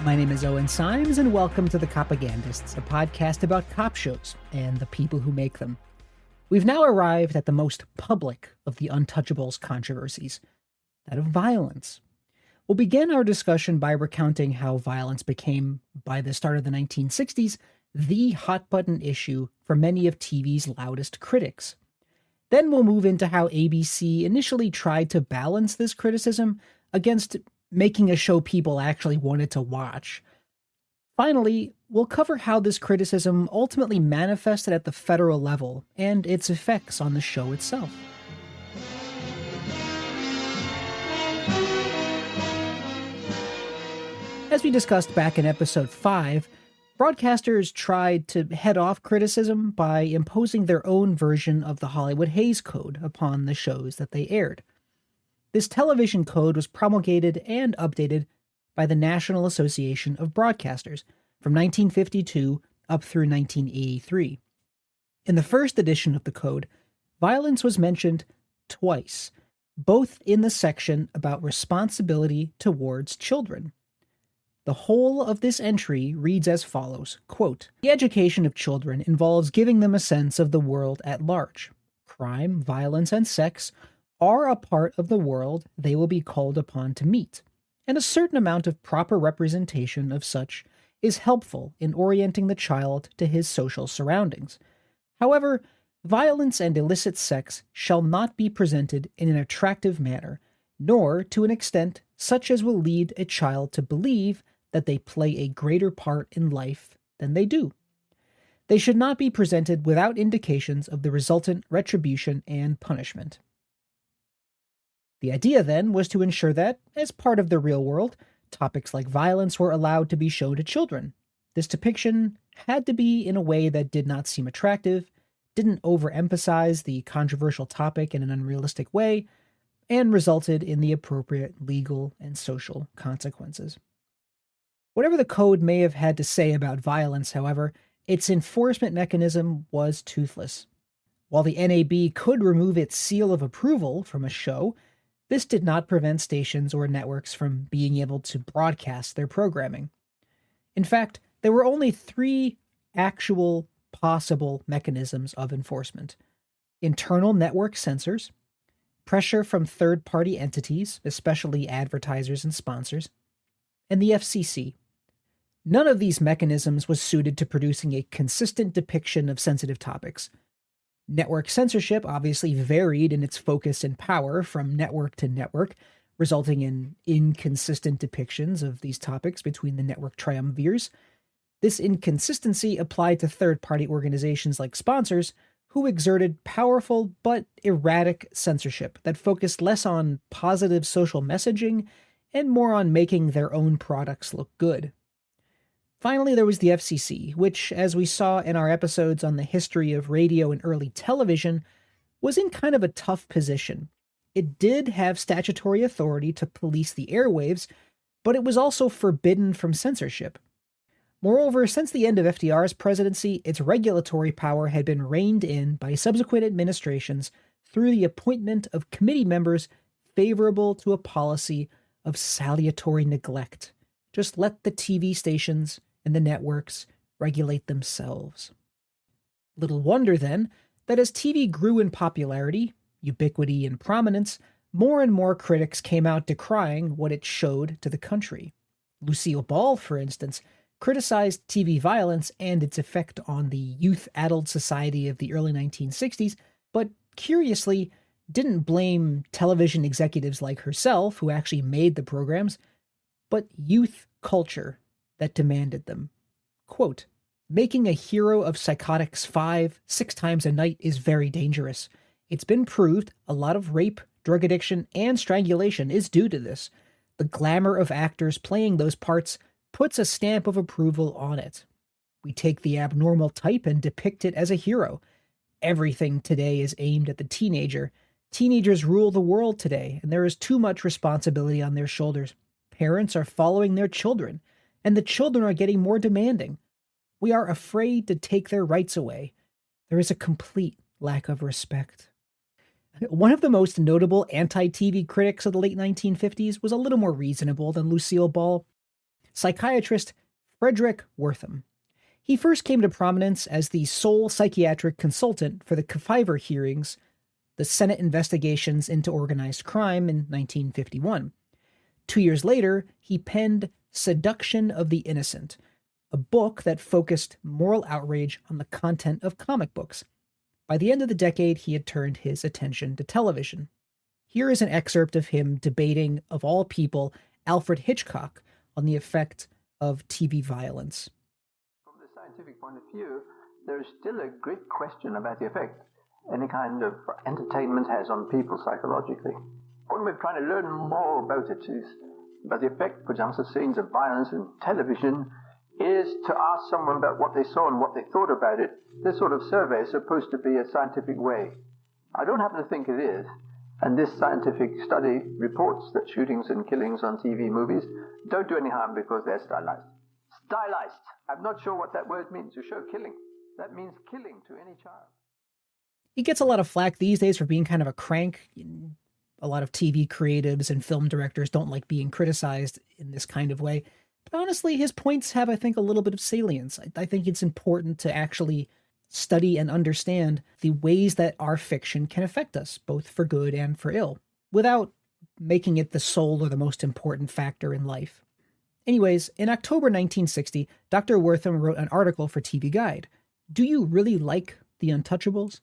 My name is Owen Symes, and welcome to The Copagandists, a podcast about cop shows and the people who make them. We've now arrived at the most public of the Untouchables controversies, that of violence. We'll begin our discussion by recounting how violence became, by the start of the 1960s, the hot-button issue for many of TV's loudest critics. Then we'll move into how ABC initially tried to balance this criticism against making a show people actually wanted to watch. Finally, we'll cover how this criticism ultimately manifested at the federal level and its effects on the show itself. As we discussed back in episode 5, broadcasters tried to head off criticism by imposing their own version of the Hollywood Hays Code upon the shows that they aired. This television code was promulgated and updated by the National Association of Broadcasters from 1952 up through 1983. In the first edition of the code, violence was mentioned twice, both in the section about responsibility towards children. The whole of this entry reads as follows, quote, "The education of children involves giving them a sense of the world at large. Crime, violence, and sex are a part of the world they will be called upon to meet, and a certain amount of proper representation of such is helpful in orienting the child to his social surroundings. However, violence and illicit sex shall not be presented in an attractive manner, nor to an extent such as will lead a child to believe that they play a greater part in life than they do. They should not be presented without indications of the resultant retribution and punishment." The idea then was to ensure that, as part of the real world, topics like violence were allowed to be shown to children. This depiction had to be in a way that did not seem attractive, didn't overemphasize the controversial topic in an unrealistic way, and resulted in the appropriate legal and social consequences. Whatever the code may have had to say about violence, however, its enforcement mechanism was toothless. While the NAB could remove its seal of approval from a show, this did not prevent stations or networks from being able to broadcast their programming. In fact, there were only 3 actual possible mechanisms of enforcement: internal network censors, pressure from third-party entities, especially advertisers and sponsors, and the FCC. None of these mechanisms was suited to producing a consistent depiction of sensitive topics. Network censorship obviously varied in its focus and power from network to network, resulting in inconsistent depictions of these topics between the network triumvirs. This inconsistency applied to third-party organizations like sponsors, who exerted powerful but erratic censorship that focused less on positive social messaging and more on making their own products look good. Finally, there was the FCC, which, as we saw in our episodes on the history of radio and early television, was in kind of a tough position. It did have statutory authority to police the airwaves, but it was also forbidden from censorship. Moreover, since the end of FDR's presidency, its regulatory power had been reined in by subsequent administrations through the appointment of committee members favorable to a policy of salutary neglect. Just let the TV stations and the networks regulate themselves. Little wonder, then, that as TV grew in popularity, ubiquity, and prominence, more and more critics came out decrying what it showed to the country. Lucille Ball, for instance, criticized TV violence and its effect on the youth-addled society of the early 1960s, but curiously didn't blame television executives like herself, who actually made the programs, but youth culture that demanded them. Quote, "Making a hero of psychotics 5-6 times a night is very dangerous. It's been proved a lot of rape, drug addiction, and strangulation is due to this. The glamour of actors playing those parts puts a stamp of approval on it. We take the abnormal type and depict it as a hero. Everything today is aimed at the teenager. Teenagers rule the world today, and there is too much responsibility on their shoulders. Parents are following their children, and the children are getting more demanding. We are afraid to take their rights away. There is a complete lack of respect." One of the most notable anti-TV critics of the late 1950s was a little more reasonable than Lucille Ball. psychiatrist Frederick Wortham. He first came to prominence as the sole psychiatric consultant for the Kefauver hearings, the Senate investigations into organized crime in 1951. 2 years later, he penned Seduction of the Innocent, a book that focused moral outrage on the content of comic books. By the end of the decade, he had turned his attention to television. Here is an excerpt of him debating, of all people, Alfred Hitchcock on the effect of TV violence. From the scientific point of view, there is still a great question about the effect any kind of entertainment has on people psychologically. One way of trying to learn more about it is about the effect, for example, of scenes of violence in television, is to ask someone about what they saw and what they thought about it. This sort of survey is supposed to be a scientific way. I don't happen to think it is, and this scientific study reports that shootings and killings on TV movies don't do any harm because they're stylized. Stylized! I'm not sure what that word means to show killing. That means killing to any child. He gets a lot of flack these days for being kind of a crank. A lot of TV creatives and film directors don't like being criticized in this kind of way. But honestly, his points have, I think, a little bit of salience. I think it's important to actually study and understand the ways that our fiction can affect us, both for good and for ill, without making it the sole or the most important factor in life. Anyways, in October 1960, Dr. Wortham wrote an article for TV Guide, "Do You Really Like the Untouchables?"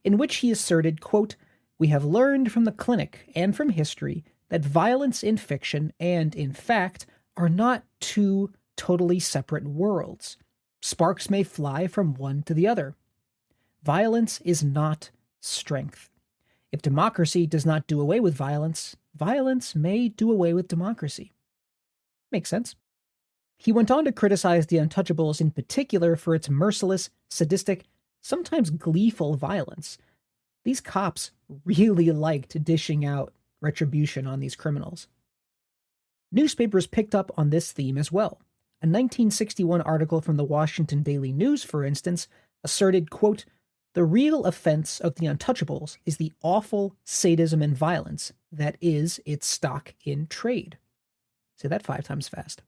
in which he asserted, quote, "We have learned from the clinic and from history that violence in fiction and in fact are not two totally separate worlds. Sparks may fly from one to the other. Violence is not strength. If democracy does not do away with violence, violence may do away with democracy." Makes sense. He went on to criticize The Untouchables in particular for its merciless, sadistic, sometimes gleeful violence. These cops really liked dishing out retribution on these criminals. Newspapers picked up on this theme as well. A 1961 article from the Washington Daily News, for instance, asserted, quote, "The real offense of The Untouchables is the awful sadism and violence that is its stock in trade." Say that 5 times fast.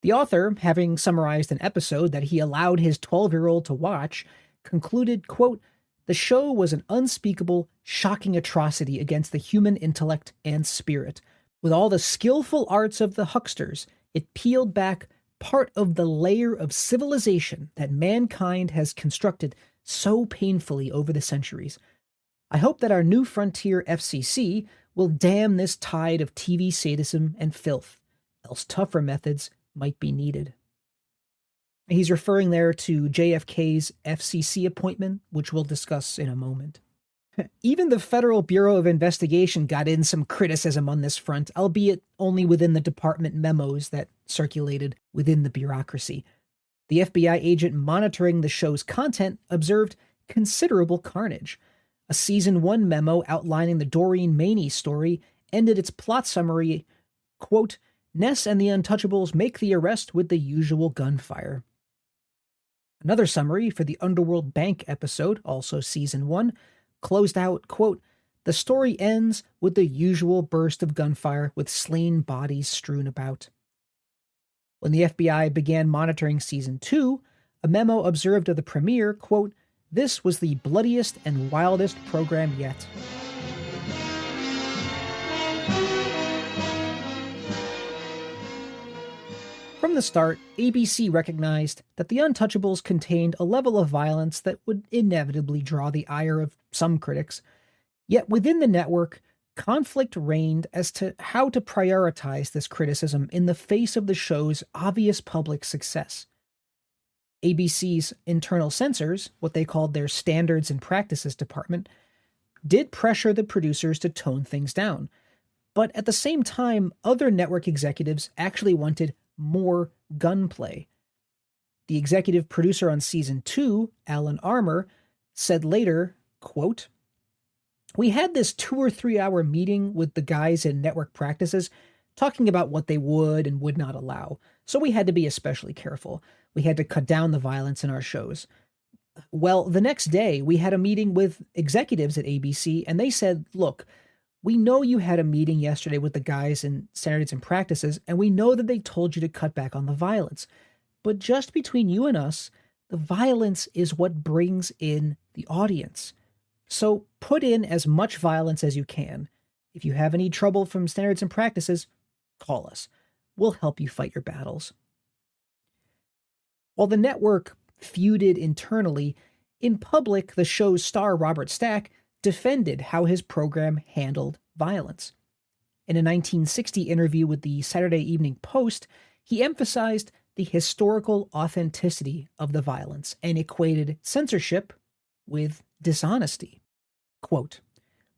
The author, having summarized an episode that he allowed his 12-year-old to watch, concluded, quote, "The show was an unspeakable, shocking atrocity against the human intellect and spirit. With all the skillful arts of the hucksters, it peeled back part of the layer of civilization that mankind has constructed so painfully over the centuries. I hope that our new frontier FCC will dam this tide of TV sadism and filth, else tougher methods might be needed." He's referring there to JFK's FCC appointment, which we'll discuss in a moment. Even the Federal Bureau of Investigation got in some criticism on this front, albeit only within the department memos that circulated within the bureaucracy. The FBI agent monitoring the show's content observed considerable carnage. A Season 1 memo outlining the Doreen Maney story ended its plot summary, quote, "Ness and the Untouchables make the arrest with the usual gunfire." Another summary for the Underworld Bank episode, also Season 1, closed out, quote, "The story ends with the usual burst of gunfire with slain bodies strewn about." When the FBI began monitoring Season 2, a memo observed of the premiere, quote, "This was the bloodiest and wildest program yet." From the start, ABC recognized that The Untouchables contained a level of violence that would inevitably draw the ire of some critics. Yet within the network, conflict reigned as to how to prioritize this criticism in the face of the show's obvious public success. ABC's internal censors, what they called their Standards and Practices Department, did pressure the producers to tone things down. But at the same time, other network executives actually wanted more gunplay. The executive producer on Season 2, Alan Armour, said later, quote, "We had this 2 or 3 hour meeting with the guys in network practices talking about what they would and would not allow, so we had to be especially careful. We had to cut down the violence in our shows. Well, the next day we had a meeting with executives at ABC and they said, look, We know you had a meeting yesterday with the guys in Standards and Practices, and we know that they told you to cut back on the violence. But just between you and us, the violence is what brings in the audience. So put in as much violence as you can. If you have any trouble from Standards and Practices, call us. We'll help you fight your battles. While the network feuded internally, in public, the show's star Robert Stack defended how his program handled violence. In a 1960 interview with the Saturday Evening Post, he emphasized the historical authenticity of the violence and equated censorship with dishonesty. Quote,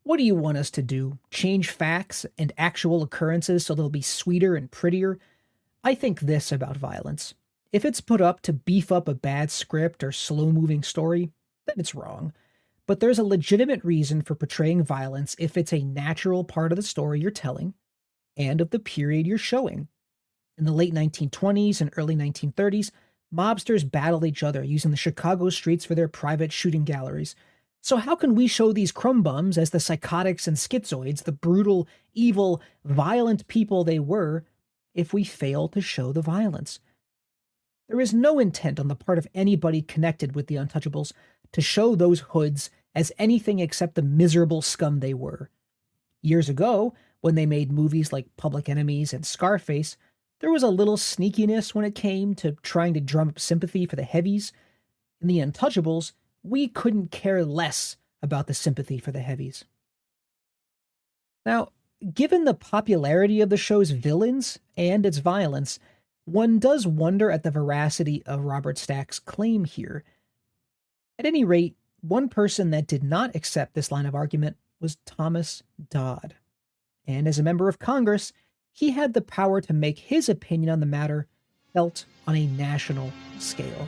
"What do you want us to do? Change facts and actual occurrences so they'll be sweeter and prettier? I think this about violence. If it's put up to beef up a bad script or slow-moving story, then it's wrong. But there's a legitimate reason for portraying violence if it's a natural part of the story you're telling and of the period you're showing. In the late 1920s and early 1930s, mobsters battled each other using the Chicago streets for their private shooting galleries. So how can we show these crumb bums as the psychotics and schizoids, the brutal, evil, violent people they were, if we fail to show the violence? There is no intent on the part of anybody connected with the Untouchables to show those hoods as anything except the miserable scum they were. Years ago, when they made movies like Public Enemies and Scarface, there was a little sneakiness when it came to trying to drum up sympathy for the heavies. In the Untouchables, we couldn't care less about the sympathy for the heavies. Now, given the popularity of the show's villains and its violence, one does wonder at the veracity of Robert Stack's claim here. At any rate, one person that did not accept this line of argument was Thomas Dodd. And as a member of Congress, he had the power to make his opinion on the matter felt on a national scale.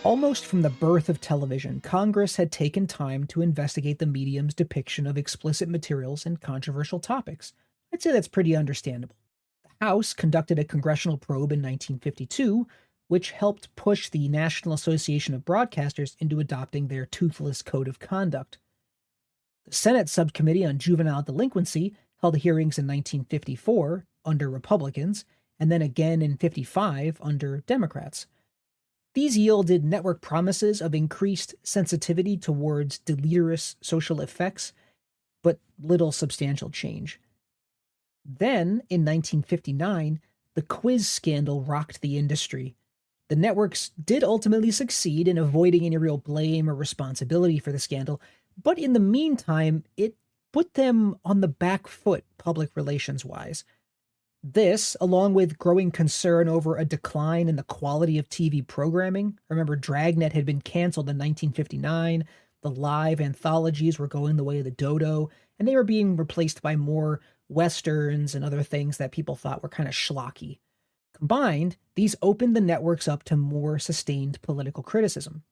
Almost from the birth of television, Congress had taken time to investigate the medium's depiction of explicit materials and controversial topics. I'd say that's pretty understandable. The House conducted a congressional probe in 1952, which helped push the National Association of Broadcasters into adopting their toothless code of conduct. The Senate Subcommittee on Juvenile Delinquency held hearings in 1954 under Republicans, and then again in 55 under Democrats. These yielded network promises of increased sensitivity towards deleterious social effects, but little substantial change. Then, in 1959, the quiz scandal rocked the industry. The networks did ultimately succeed in avoiding any real blame or responsibility for the scandal, but in the meantime, it put them on the back foot public relations-wise. This, along with growing concern over a decline in the quality of TV programming. Remember, Dragnet had been canceled in 1959, the live anthologies were going the way of the dodo, and they were being replaced by more westerns and other things that people thought were kind of schlocky. Combined, these opened the networks up to more sustained political criticism.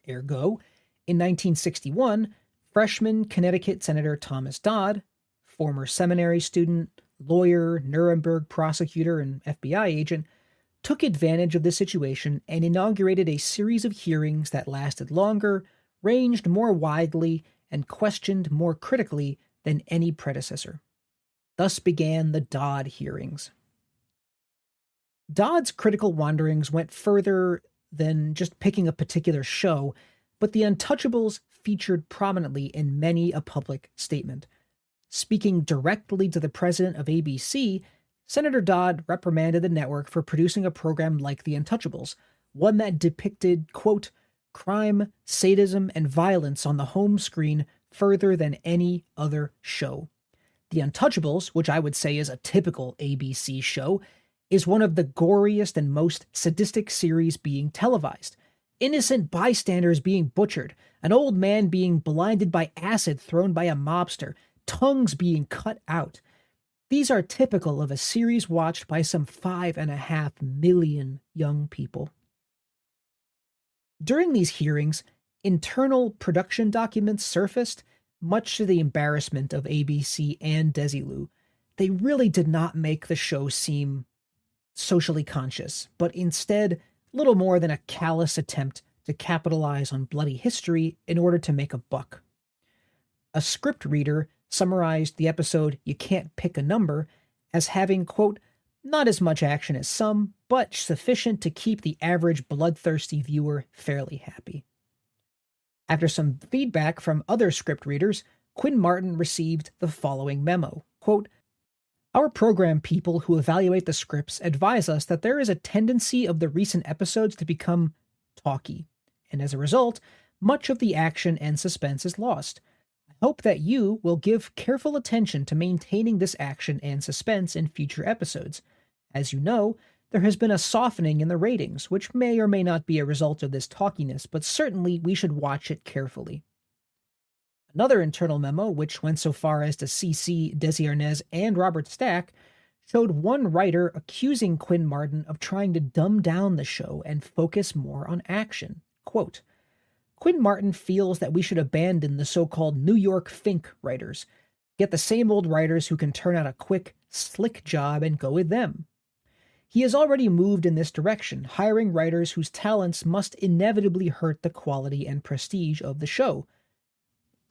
Ergo, in 1961, freshman Connecticut Senator Thomas Dodd, former seminary student, lawyer, Nuremberg prosecutor, and FBI agent, took advantage of the situation and inaugurated a series of hearings that lasted longer, ranged more widely, and questioned more critically than any predecessor. Thus began the Dodd hearings. Dodd's critical wanderings went further than just picking a particular show, but the Untouchables featured prominently in many a public statement. Speaking directly to the president of ABC, Senator Dodd reprimanded the network for producing a program like The Untouchables, one that depicted, quote, crime, sadism, and violence on the home screen further than any other show. The Untouchables, which I would say is a typical ABC show, is one of the goriest and most sadistic series being televised. Innocent bystanders being butchered, an old man being blinded by acid thrown by a mobster, tongues being cut out. These are typical of a series watched by some 5.5 million young people. During these hearings, internal production documents surfaced, much to the embarrassment of ABC and Desilu. They really did not make the show seem socially conscious, but instead little more than a callous attempt to capitalize on bloody history in order to make a buck. A script reader summarized the episode You Can't Pick a Number as having, quote, not as much action as some, but sufficient to keep the average bloodthirsty viewer fairly happy. After some feedback from other script readers, Quinn Martin received the following memo, quote, our program people who evaluate the scripts advise us that there is a tendency of the recent episodes to become talky, and as a result, much of the action and suspense is lost. I hope that you will give careful attention to maintaining this action and suspense in future episodes. As you know, there has been a softening in the ratings, which may or may not be a result of this talkiness, but certainly we should watch it carefully. Another internal memo, which went so far as to CC Desi Arnaz and Robert Stack, showed one writer accusing Quinn Martin of trying to dumb down the show and focus more on action. Quote, Quinn Martin feels that we should abandon the so-called New York Fink writers, get the same old writers who can turn out a quick, slick job and go with them. He has already moved in this direction, hiring writers whose talents must inevitably hurt the quality and prestige of the show.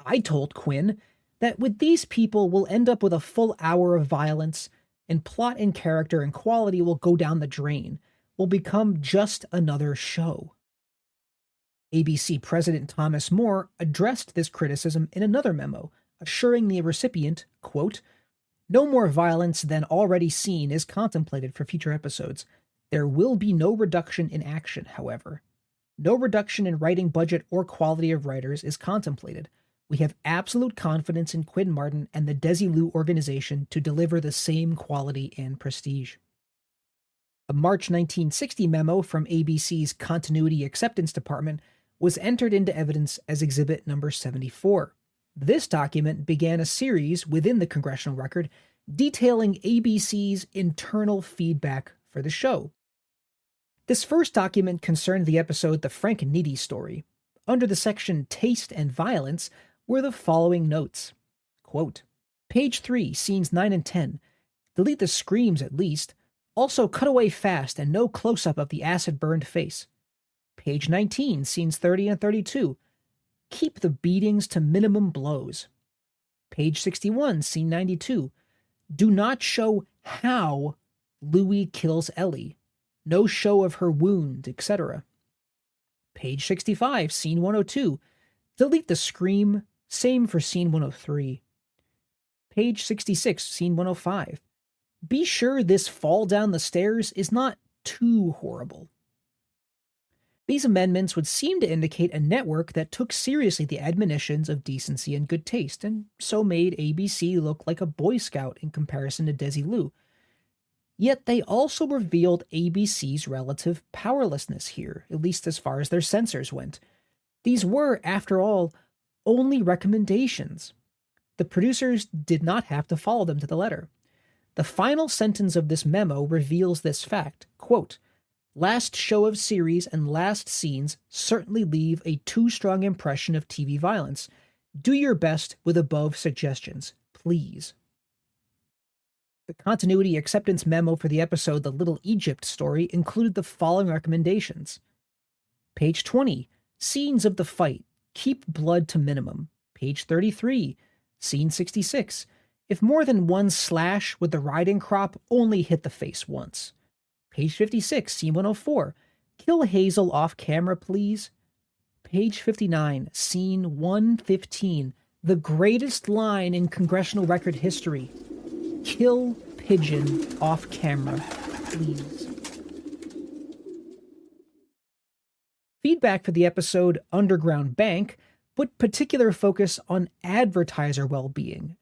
I told Quinn that with these people we'll end up with a full hour of violence, and plot and character and quality will go down the drain, will become just another show. ABC President Thomas More addressed this criticism in another memo, assuring the recipient, quote, no more violence than already seen is contemplated for future episodes. There will be no reduction in action, however. No reduction in writing budget or quality of writers is contemplated. We have absolute confidence in Quinn Martin and the Desilu organization to deliver the same quality and prestige. A March 1960 memo from ABC's Continuity Acceptance Department was entered into evidence as Exhibit Number 74. This document began a series within the Congressional Record detailing ABC's internal feedback for the show. This first document concerned the episode The Frank Nitti Story. Under the section Taste and Violence were the following notes. Quote, Page 3, scenes 9 and 10. Delete the screams at least. Also cut away fast and no close-up of the acid-burned face. Page 19, scenes 30 and 32. Keep the beatings to minimum blows. Page 61, scene 92. Do not show how Louis kills Ellie. No show of her wound, etc. Page 65, scene 102. Delete the scream. Same for scene 103. Page 66, scene 105. Be sure this fall down the stairs is not too horrible. These amendments would seem to indicate a network that took seriously the admonitions of decency and good taste, and so made ABC look like a Boy Scout in comparison to Desilu. Yet they also revealed ABC's relative powerlessness here, at least as far as their censors went. These were, after all, only recommendations. The producers did not have to follow them to the letter. The final sentence of this memo reveals this fact, quote, Last show of series and last scenes certainly leave a too strong impression of TV violence. Do your best with above suggestions, please. The continuity acceptance memo for the episode The Little Egypt Story included the following recommendations. Page 20, scenes of the fight. Keep blood to minimum. Page 33, scene 66. If more than one slash with the riding crop, only hit the face once. Page 56, scene 104. Kill Hazel off camera, please. Page 59, scene 115. The greatest line in Congressional Record history. Kill Pigeon off camera, please. Feedback for the episode Underground Bank put particular focus on advertiser well-being,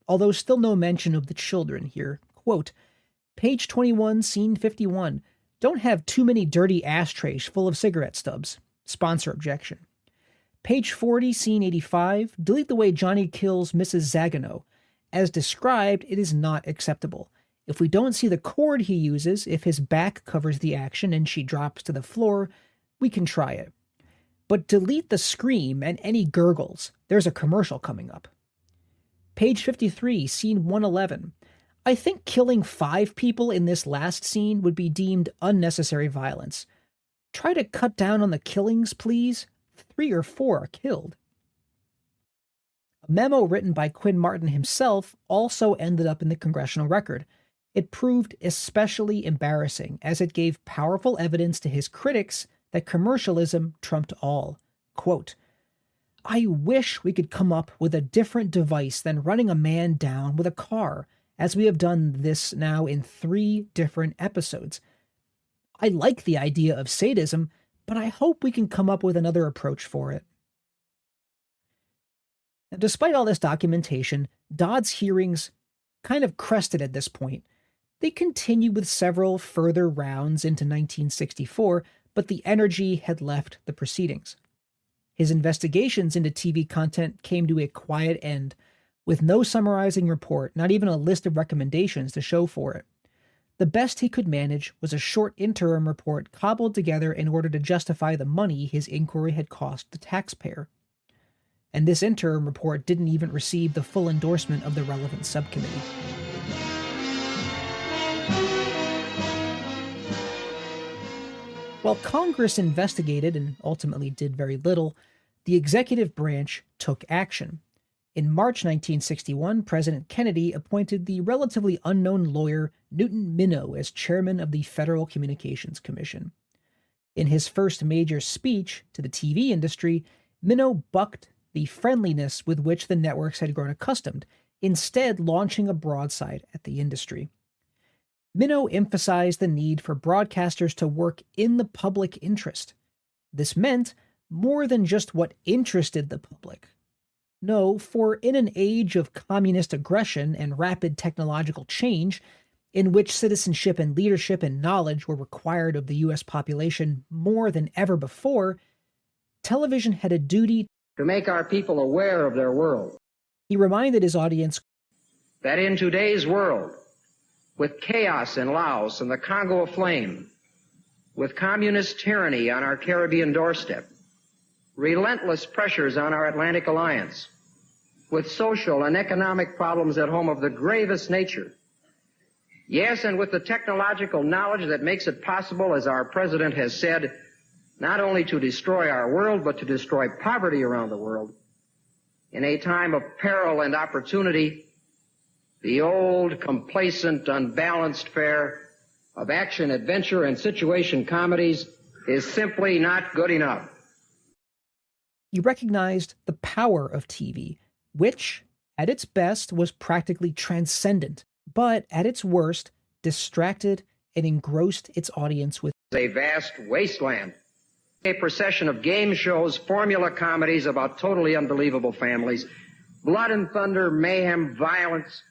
although still no mention of the children here. Quote, Page 21, scene 51. Don't have too many dirty ashtrays full of cigarette stubs. Sponsor objection. Page 40, scene 85. Delete the way Johnny kills Mrs. Zagano. As described, it is not acceptable. If we don't see the cord he uses, if his back covers the action and she drops to the floor, we can try it. But delete the scream and any gurgles. There's a commercial coming up. Page 53, scene 111. I think killing 5 people in this last scene would be deemed unnecessary violence. Try to cut down on the killings, please. 3 or 4 are killed. A memo written by Quinn Martin himself also ended up in the congressional record. It proved especially embarrassing, as it gave powerful evidence to his critics that commercialism trumped all. Quote, "I wish we could come up with a different device than running a man down with a car, as we have done this now in 3 different episodes. I like the idea of sadism, but I hope we can come up with another approach for it." Now, despite all this documentation, Dodd's hearings kind of crested at this point. They continued with several further rounds into 1964, but the energy had left the proceedings. His investigations into TV content came to a quiet end, with no summarizing report, not even a list of recommendations to show for it. The best he could manage was a short interim report cobbled together in order to justify the money his inquiry had cost the taxpayer. And this interim report didn't even receive the full endorsement of the relevant subcommittee. While Congress investigated and ultimately did very little, the executive branch took action. In March 1961, President Kennedy appointed the relatively unknown lawyer Newton Minow as chairman of the Federal Communications Commission. In his first major speech to the TV industry, Minow bucked the friendliness with which the networks had grown accustomed, instead launching a broadside at the industry. Minow emphasized the need for broadcasters to work in the public interest. This meant more than just what interested the public. No, for in an age of communist aggression and rapid technological change, in which citizenship and leadership and knowledge were required of the U.S. population more than ever before, television had a duty to make our people aware of their world. He reminded his audience that in today's world, with chaos in Laos and the Congo aflame, with communist tyranny on our Caribbean doorstep, relentless pressures on our Atlantic alliance, with social and economic problems at home of the gravest nature, yes, and with the technological knowledge that makes it possible, as our president has said, not only to destroy our world, but to destroy poverty around the world. In a time of peril and opportunity, the old, complacent, unbalanced fare of action, adventure, and situation comedies is simply not good enough. He recognized the power of TV, which, at its best, was practically transcendent, but at its worst, distracted and engrossed its audience with a vast wasteland. A procession of game shows, formula comedies about totally unbelievable families, blood and thunder, mayhem, violence,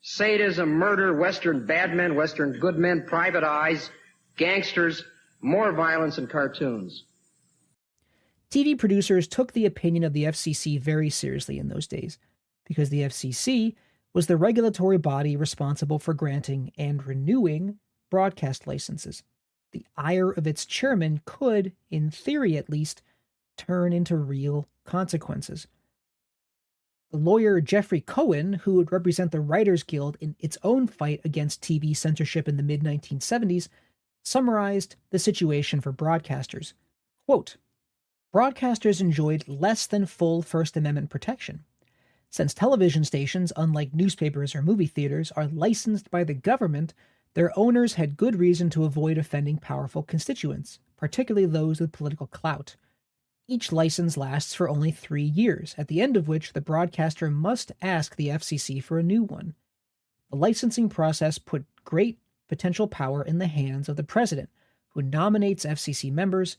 sadism, murder, Western bad men, Western good men, private eyes, gangsters, more violence and cartoons. TV producers took the opinion of the FCC very seriously in those days, because the FCC was the regulatory body responsible for granting and renewing broadcast licenses. The ire of its chairman could, in theory at least, turn into real consequences. The lawyer Jeffrey Coyne, who would represent the Writers Guild in its own fight against TV censorship in the mid-1970s, summarized the situation for broadcasters. Quote, "Broadcasters enjoyed less than full First Amendment protection. Since television stations, unlike newspapers or movie theaters, are licensed by the government, their owners had good reason to avoid offending powerful constituents, particularly those with political clout. Each license lasts for only 3 years, at the end of which the broadcaster must ask the FCC for a new one. The licensing process put great potential power in the hands of the president, who nominates FCC members,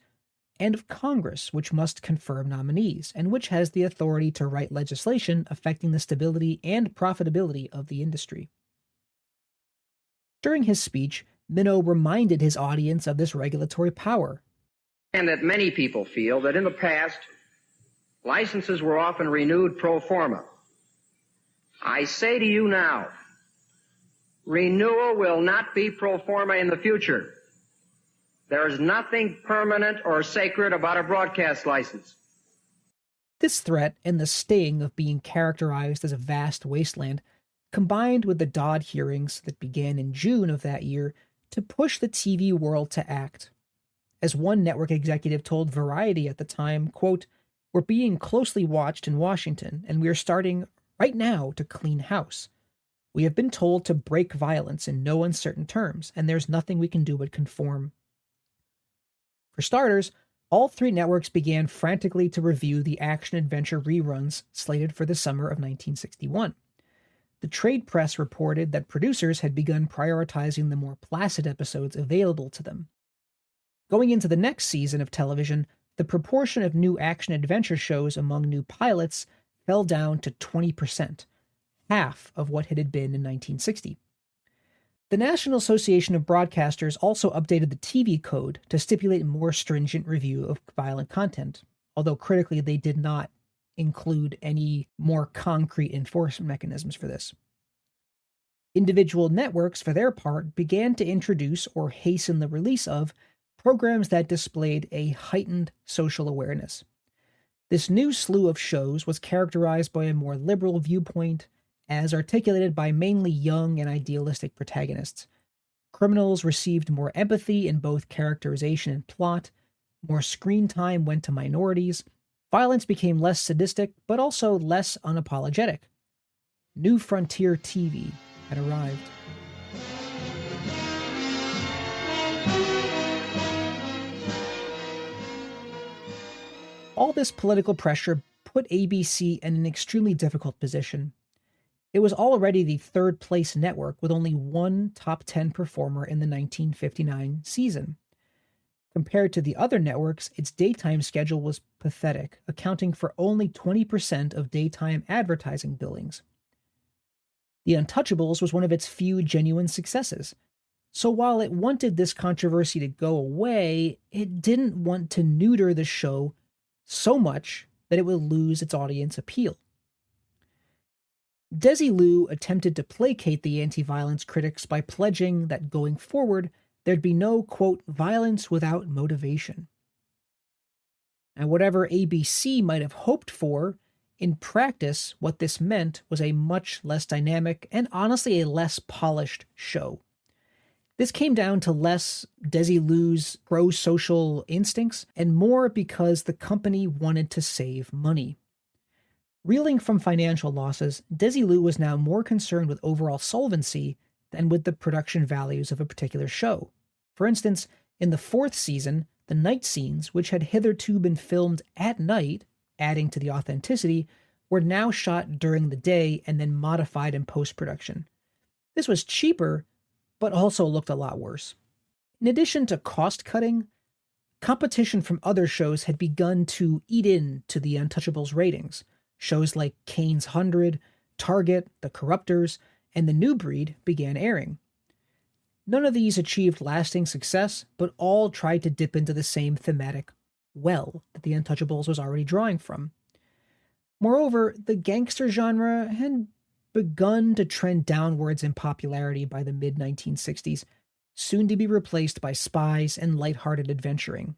and of Congress, which must confirm nominees, and which has the authority to write legislation affecting the stability and profitability of the industry." During his speech, Minow reminded his audience of this regulatory power. And that many people feel that in the past, licenses were often renewed pro forma. I say to you now, renewal will not be pro forma in the future. There is nothing permanent or sacred about a broadcast license. This threat and the sting of being characterized as a vast wasteland combined with the Dodd hearings that began in June of that year to push the TV world to act. As one network executive told Variety at the time, quote, "We're being closely watched in Washington, and we are starting right now to clean house. We have been told to break violence in no uncertain terms, and there's nothing we can do but conform." For starters, all three networks began frantically to review the action-adventure reruns slated for the summer of 1961. The trade press reported that producers had begun prioritizing the more placid episodes available to them. Going into the next season of television, the proportion of new action-adventure shows among new pilots fell down to 20%, half of what it had been in 1960. The National Association of Broadcasters also updated the TV code to stipulate more stringent review of violent content, although critically they did not include any more concrete enforcement mechanisms for this. Individual networks, for their part, began to introduce or hasten the release of programs that displayed a heightened social awareness. This new slew of shows was characterized by a more liberal viewpoint, as articulated by mainly young and idealistic protagonists. Criminals received more empathy in both characterization and plot, more screen time went to minorities, violence became less sadistic, but also less unapologetic. New frontier TV had arrived. All this political pressure put ABC in an extremely difficult position. It was already the third-place network with only one top 10 performer in the 1959 season. Compared to the other networks, its daytime schedule was pathetic, accounting for only 20% of daytime advertising billings. The Untouchables was one of its few genuine successes. So while it wanted this controversy to go away, it didn't want to neuter the show so much that it would lose its audience appeal. Desilu attempted to placate the anti-violence critics by pledging that going forward, there'd be no, quote, violence without motivation. And whatever ABC might have hoped for, in practice, what this meant was a much less dynamic and honestly a less polished show. This came down to less Desilu's pro-social instincts and more because the company wanted to save money. Reeling from financial losses, Desilu was now more concerned with overall solvency than with the production values of a particular show. For instance, in the fourth season, the night scenes, which had hitherto been filmed at night, adding to the authenticity, were now shot during the day and then modified in post-production. This was cheaper, but also looked a lot worse. In addition to cost-cutting, competition from other shows had begun to eat into the Untouchables ratings. Shows like Kane's 100, Target, The Corruptors, and The New Breed began airing. None of these achieved lasting success, but all tried to dip into the same thematic well that The Untouchables was already drawing from. Moreover, the gangster genre had begun to trend downwards in popularity by the mid-1960s, soon to be replaced by spies and lighthearted adventuring.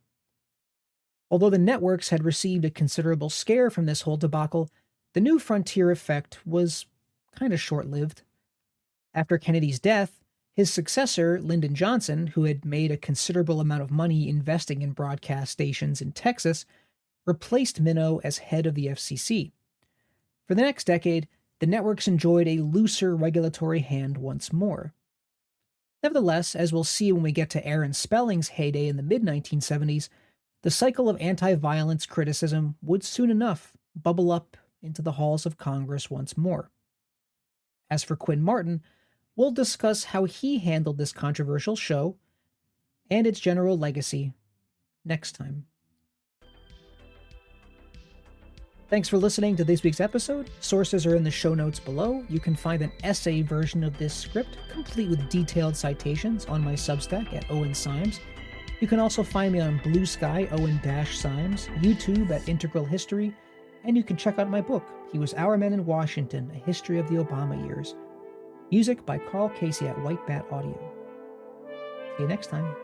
Although the networks had received a considerable scare from this whole debacle, the new frontier effect was kind of short-lived. After Kennedy's death, his successor, Lyndon Johnson, who had made a considerable amount of money investing in broadcast stations in Texas, replaced Minnow as head of the FCC. For the next decade, the networks enjoyed a looser regulatory hand once more. Nevertheless, as we'll see when we get to Aaron Spelling's heyday in the mid-1970s, the cycle of anti-violence criticism would soon enough bubble up into the halls of Congress once more. As for Quinn Martin, we'll discuss how he handled this controversial show and its general legacy next time. Thanks for listening to this week's episode. Sources are in the show notes below. You can find an essay version of this script, complete with detailed citations, on my Substack at Owen Symes. You can also find me on Blue Sky, Owen-Symes, YouTube at Integral History, and you can check out my book, He Was Our Man in Washington, A History of the Obama Years. Music by Carl Casey at White Bat Audio. See you next time.